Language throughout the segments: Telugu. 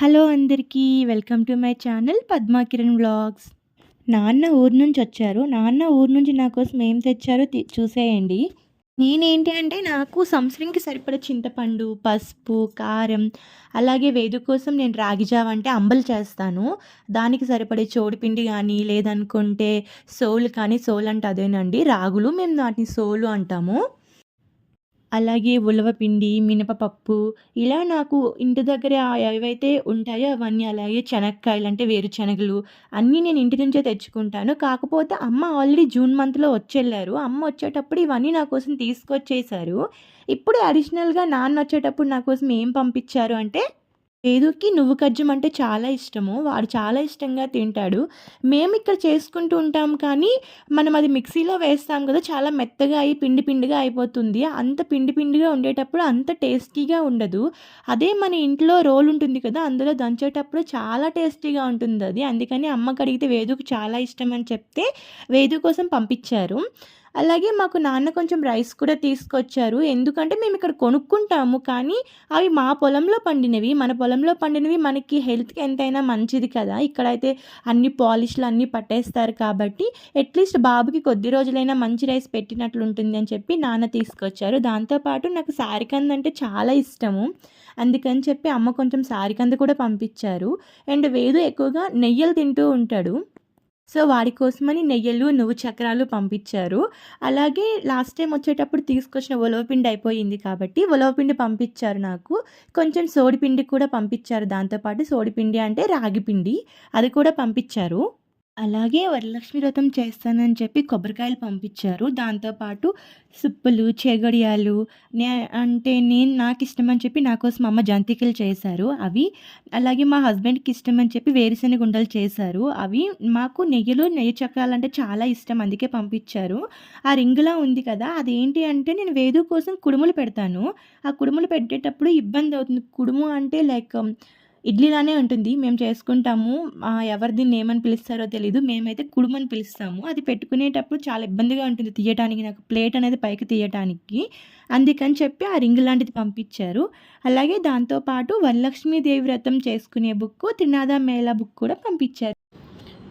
హలో అందరికీ. Welcome to my channel Padma Kiran vlogs. నాన్న ఊరు నుంచి వచ్చారు. నాన్న ఊరు నుంచి నా కోసం ఏం తెచ్చారో చూసేయండి. నేనేంటి అంటే నాకు సంవత్సరంకి సరిపడ చింతపండు, పసుపు, కారం, అలాగే వేదు కోసం నేను రాగి జావ అంటే అంబలి చేస్తాను. దానికి సరిపడే చోడిపిండి గానీ, లేదనుకుంటే సోలు కానీ, సోలు అంటే అదేనండి రాగులు. మేము వాటిని సోలు అంటాము. అలాగే ఉలవపిండి, మినపపప్పు ఇలా నాకు ఇంటి దగ్గర ఏవైతే ఉంటాయో అవన్నీ. అలాగే చెనక్కాయలు అంటే వేరుశనగలు అన్నీ నేను ఇంటి నుంచే తెచ్చుకుంటాను. కాకపోతే అమ్మ ఆల్రెడీ జూన్ మంత్‌లో వచ్చెళ్లారు. అమ్మ వచ్చేటప్పుడు ఇవన్నీ నా కోసం తీసుకొచ్చేశారు. ఇప్పుడు అడిషనల్‌గా నాన్న వచ్చేటప్పుడు నా కోసం ఏం పంపించారు అంటే వేదుకి నువ్వు కజ్జం అంటే చాలా ఇష్టము. వాడు చాలా ఇష్టంగా తింటాడు. మేమిక్కడ చేసుకుంటూ ఉంటాం కానీ, మనం అది మిక్సీలో వేస్తాం కదా! చాలా మెత్తగా అయ్యి పిండి పిండిగా అయిపోతుంది. అంత పిండి పిండిగా ఉండేటప్పుడు అంత టేస్టీగా ఉండదు. అదే మన ఇంట్లో రోలు ఉంటుంది కదా! అందులో దంచేటప్పుడు చాలా టేస్టీగా ఉంటుందది. అందుకని అమ్మకడిగితే వేదుకి చాలా ఇష్టం అని చెప్తే, వేదు కోసం పంపించారు. అలాగే మాకు నాన్న కొంచెం రైస్ కూడా తీసుకొచ్చారు. ఎందుకంటే మేమిక్కడ కొనుక్కుంటాము. కానీ అవి మా పొలంలో పండినవి. మన పొలంలో పండినవి మనకి హెల్త్‌కి ఎంతైనా మంచిది కదా! ఇక్కడైతే అన్ని పాలిష్‌లు అన్నీ పట్టేస్తారు కాబట్టి అట్‌లీస్ట్ బాబుకి కొద్ది రోజులైనా మంచి రైస్ పెట్టినట్లుంటుంది అని చెప్పి నాన్న తీసుకొచ్చారు. దాంతో పాటు నాకు సారికంద అంటే చాలా ఇష్టము. అందుకని చెప్పి అమ్మ కొంచెం సారికంద కూడా పంపించారు. అండ్ వేదు ఎక్కువగా నెయ్యలు తింటూ ఉంటాడు. సో, వాడి కోసమని నెయ్యలు, నువ్వు చక్రాలు పంపించారు. అలాగే లాస్ట్ టైమ్ వచ్చేటప్పుడు తీసుకొచ్చిన ఉలవపిండి అయిపోయింది కాబట్టి, ఉలవపిండి పంపించారు నాకు. కొంచెం సోడిపిండి కూడా పంపించారు దాంతో పాటు. సోడిపిండి అంటే రాగి పిండి. అది కూడా పంపించారు. అలాగే వరలక్ష్మి వ్రతం చేస్తానని చెప్పి కొబ్బరికాయలు పంపించారు. దాంతో పాటు సుప్పులు, చేగొడియాలు అంటే నాకిష్టమని చెప్పి నా కోసం అమ్మ జంతికలు చేశారు అవి. అలాగే మా హస్బెండ్‌కి ఇష్టమని చెప్పి వేరుశెనగ ఉండలు చేశారు అవి. మాకు నెయ్యి చక్రాలంటే చాలా ఇష్టం అందుకే పంపించారు. ఆ రింగులా ఉంది కదా! అదేంటి అంటే నేను వేదు కోసం కుడుములు పెడతాను. ఆ కుడుములు పెట్టేటప్పుడు ఇబ్బందవుతుంది. కుడుము అంటే లైక్ ఇడ్లీలానే ఉంటుంది. మేము చేసుకుంటాము. ఎవరు దీన్ని ఏమని పిలుస్తారో తెలీదు. మేమైతే కుడుమని పిలుస్తాము. అది పెట్టుకునేటప్పుడు చాలా ఇబ్బందిగా ఉంటుంది తీయటానికి. నాకు ప్లేట్ అనేది పైకి తీయటానికి. అందుకని చెప్పి ఆ రింగ్ లాంటిది పంపించారు. అలాగే దాంతో పాటు వరలక్ష్మీదేవి వ్రతం చేసుకునే బుక్కు, త్రినాద మేళ బుక్ కూడా పంపించారు.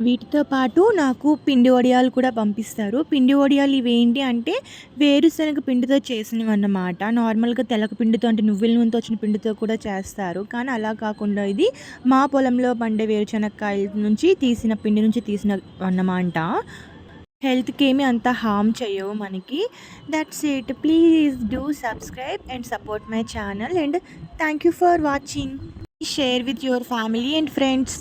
వీటితో పాటు నాకు పిండి వడియాలు కూడా పంపిస్తారు. పిండి వడియాలు ఇవేంటి అంటే వేరుశనగ పిండితో చేసినవన్నమాట. నార్మల్‌గా తెలక పిండితో అంటే నువ్వుల నూనెతో వచ్చిన పిండితో కూడా చేస్తారు. కానీ అలా కాకుండా ఇది మా పొలంలో పండే వేరుశనక్కాయల నుంచి తీసిన పిండి నుంచి తీసినవన్నమాట. హెల్త్‌కి ఏమి అంత హార్మ్ చేయవు మనకి. That's it. Please do subscribe and support my channel and thank you for watching. Share with your family and friends.